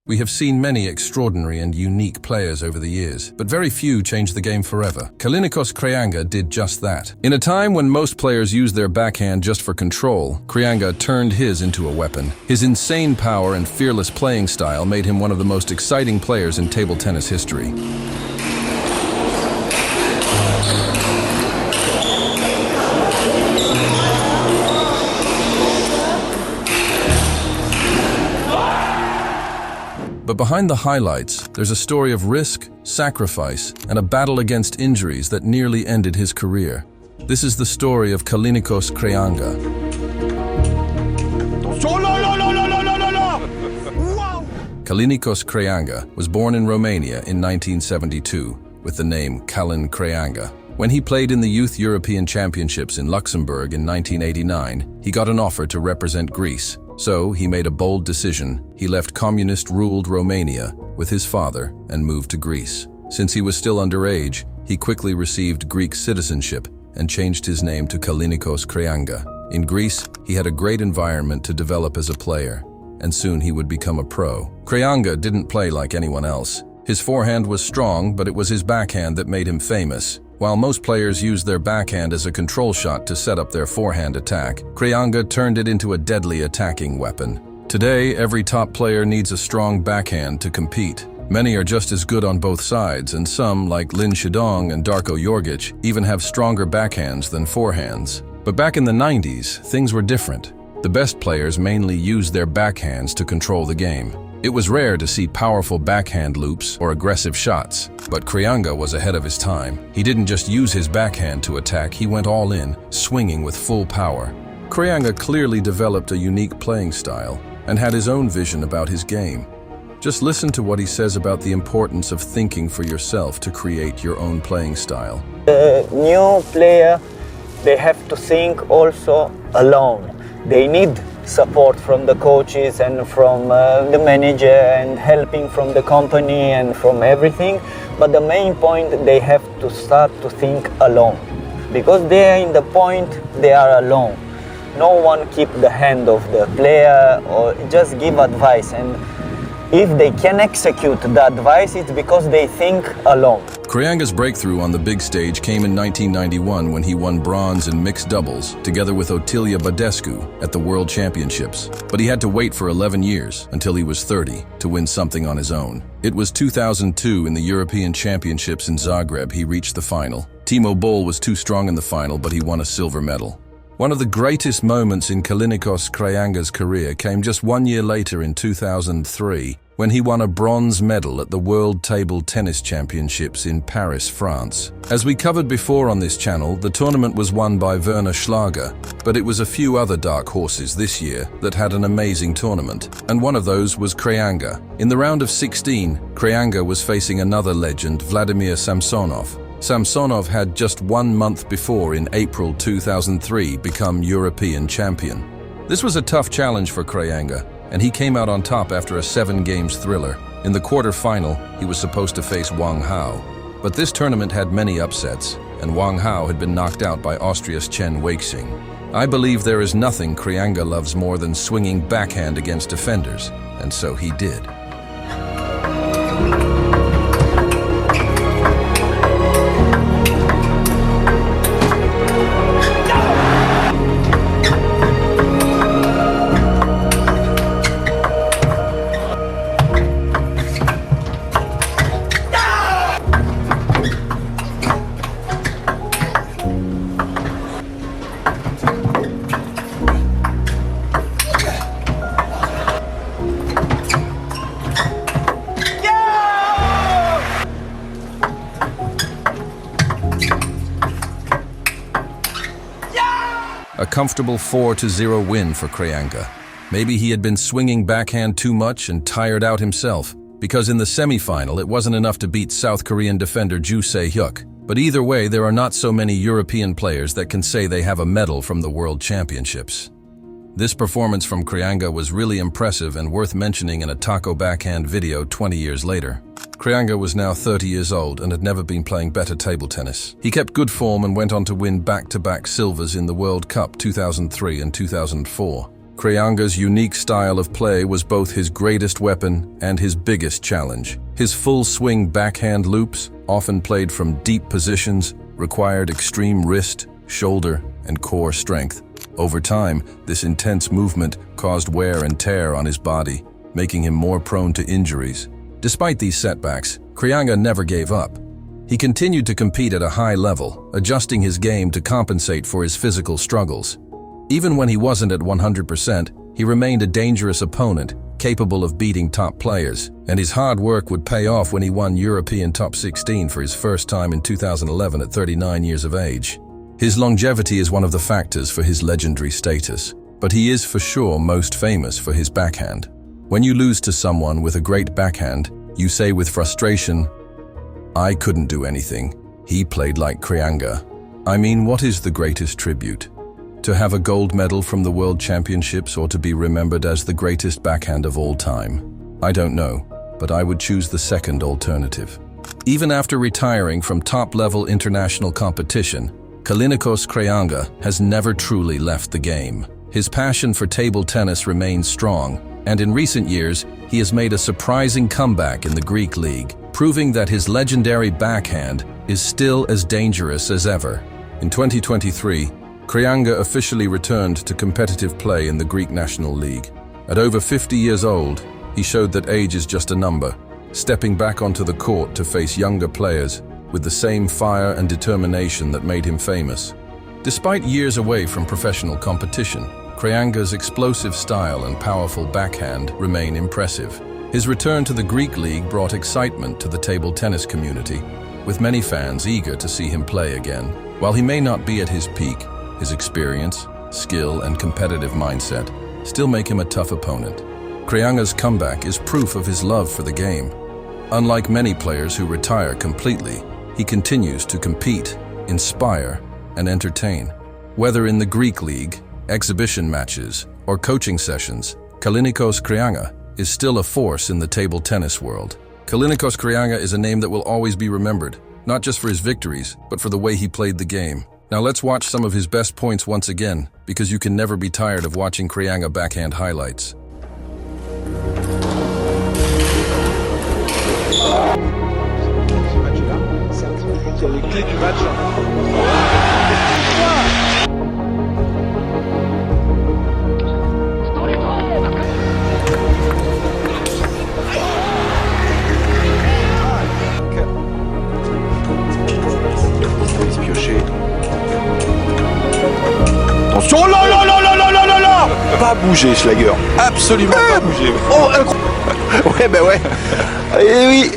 We have seen many extraordinary and unique players over the years, but very few changed the game forever. Kalinikos Kreanga did just that. In a time when most players used their backhand just for control, Kreanga turned his into a weapon. His insane power and fearless playing style made him one of the most exciting players in table tennis history. But behind the highlights, there's a story of risk, sacrifice, and a battle against injuries that nearly ended his career. This is the story of Kalinikos Kreanga. Kalinikos Kreanga was born in Romania in 1972 with the name Kalin Kreanga. When he played in the Youth European Championships in Luxembourg in 1989, he got an offer to represent Greece. So, he made a bold decision. He left communist-ruled Romania with his father and moved to Greece. Since he was still underage, he quickly received Greek citizenship and changed his name to Kalinikos Kreanga. In Greece, he had a great environment to develop as a player, and soon he would become a pro. Kreanga didn't play like anyone else. His forehand was strong, but it was his backhand that made him famous. While most players use their backhand as a control shot to set up their forehand attack, Kreanga turned it into a deadly attacking weapon. Today, every top player needs a strong backhand to compete. Many are just as good on both sides, and some, like Lin Shidong and Darko Jorgic, even have stronger backhands than forehands. But back in the 90s, things were different. The best players mainly used their backhands to control the game. It was rare to see powerful backhand loops or aggressive shots, but Kreanga was ahead of his time. He didn't just use his backhand to attack, he went all in, swinging with full power. Kreanga clearly developed a unique playing style and had his own vision about his game. Just listen to what he says about the importance of thinking for yourself to create your own playing style. The new player, they have to think also alone. They need support from the coaches and from the manager and helping from the company and from everything. But the main point, they have to start to think alone. Because they are in the point, they are alone. No one keep the hand of the player or just give advice. And if they can execute the advice, it's because they think alone. Kreanga's breakthrough on the big stage came in 1991 when he won bronze in mixed doubles together with Otilia Badescu at the World Championships. But he had to wait for 11 years, until he was 30, to win something on his own. It was 2002 in the European Championships in Zagreb he reached the final. Timo Boll was too strong in the final, but he won a silver medal. One of the greatest moments in Kalinikos Kreanga's career came just 1 year later in 2003, when he won a bronze medal at the World Table Tennis Championships in Paris, France. As we covered before on this channel, the tournament was won by Werner Schlager, but it was a few other dark horses this year that had an amazing tournament, and one of those was Kreanga. In the round of 16, Kreanga was facing another legend, Vladimir Samsonov. Samsonov had just 1 month before, in April 2003, become European champion. This was a tough challenge for Kreanga, and he came out on top after a 7-games thriller. In the quarter-final, he was supposed to face Wang Hao. But this tournament had many upsets, and Wang Hao had been knocked out by Austria's Chen Weixing. I believe there is nothing Kreanga loves more than swinging backhand against defenders, and so he did. A comfortable 4-0 win for Kreanga. Maybe he had been swinging backhand too much and tired out himself, because in the semi-final it wasn't enough to beat South Korean defender Joo Se-hyuk. But either way, there are not so many European players that can say they have a medal from the World Championships. This performance from Kreanga was really impressive and worth mentioning in a taco backhand video 20 years later. Kreanga was now 30 years old and had never been playing better table tennis. He kept good form and went on to win back-to-back silvers in the World Cup 2003 and 2004. Kreanga's unique style of play was both his greatest weapon and his biggest challenge. His full-swing backhand loops, often played from deep positions, required extreme wrist, shoulder, and core strength. Over time, this intense movement caused wear and tear on his body, making him more prone to injuries. Despite these setbacks, Kreanga never gave up. He continued to compete at a high level, adjusting his game to compensate for his physical struggles. Even when he wasn't at 100%, he remained a dangerous opponent, capable of beating top players, and his hard work would pay off when he won European Top 16 for his first time in 2011 at 39 years of age. His longevity is one of the factors for his legendary status, but he is for sure most famous for his backhand. When you lose to someone with a great backhand, you say with frustration, "I couldn't do anything. He played like Kreanga." I mean, what is the greatest tribute? To have a gold medal from the World Championships or to be remembered as the greatest backhand of all time? I don't know, but I would choose the second alternative. Even after retiring from top-level international competition, Kalinikos Kreanga has never truly left the game. His passion for table tennis remains strong, and in recent years, he has made a surprising comeback in the Greek league, proving that his legendary backhand is still as dangerous as ever. In 2023, Kreanga officially returned to competitive play in the Greek National League. At over 50 years old, he showed that age is just a number, stepping back onto the court to face younger players with the same fire and determination that made him famous. Despite years away from professional competition, Kreanga's explosive style and powerful backhand remain impressive. His return to the Greek league brought excitement to the table tennis community, with many fans eager to see him play again. While he may not be at his peak, his experience, skill, and competitive mindset still make him a tough opponent. Kreanga's comeback is proof of his love for the game. Unlike many players who retire completely, he continues to compete, inspire, and entertain. Whether in the Greek league, exhibition matches, or coaching sessions, Kalinikos Kreanga is still a force in the table tennis world. Kalinikos Kreanga is a name that will always be remembered, not just for his victories, but for the way he played the game. Now let's watch some of his best points once again, because you can never be tired of watching Kreanga backhand highlights. Attention, oh là là là là là là là là! Pas bouger, Schlager. Absolument pas bouger. Oh, incroyable. Ouais, bah ouais. Eh oui.